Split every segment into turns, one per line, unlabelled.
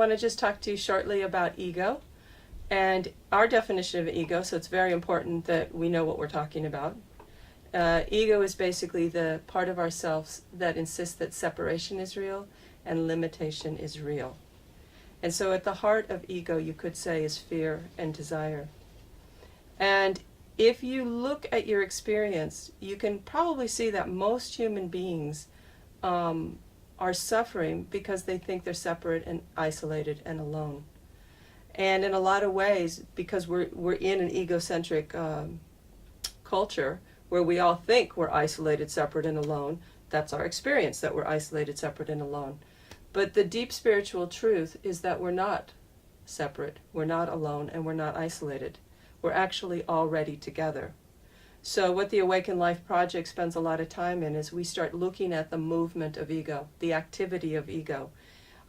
want to just talk to you shortly about ego and our definition of ego, so it's very important that we know what we're talking about. Ego is basically the part of ourselves that insists that separation is real and limitation is real. And so at the heart of ego, you could say, is fear and desire. And if you look at your experience, you can probably see that most human beings are suffering because they think they're separate and isolated and alone. And in a lot of ways, because we're in an egocentric culture where we all think we're isolated, separate, and alone, that's our experience, that we're isolated, separate, and alone. But the deep spiritual truth is that we're not separate, we're not alone, and we're not isolated. We're actually already together. So what the Awaken Life Project spends a lot of time in is we start looking at the movement of ego, the activity of ego.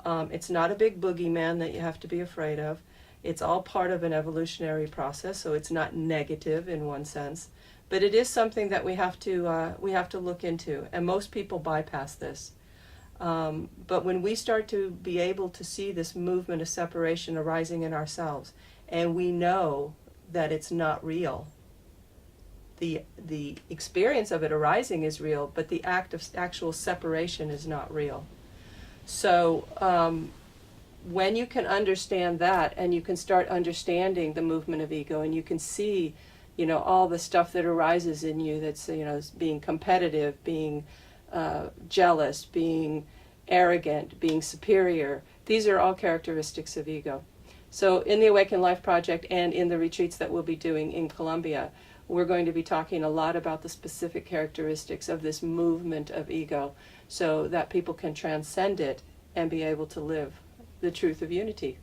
It's not a big boogeyman that you have to be afraid of. It's all part of an evolutionary process, so it's not negative in one sense. But it is something that we have to look into, and most people bypass this. But when we start to be able to see this movement of separation arising in ourselves, and we know that it's not real, the experience of it arising is real, but the act of actual separation is not real. So when you can understand that, and you can start understanding the movement of ego, and you can see, all the stuff that arises in you that's, being competitive, being jealous, being arrogant, being superior. These are all characteristics of ego. So in the Awaken Life Project and in the retreats that we'll be doing in Colombia, we're going to be talking a lot about the specific characteristics of this movement of ego so that people can transcend it and be able to live the truth of unity.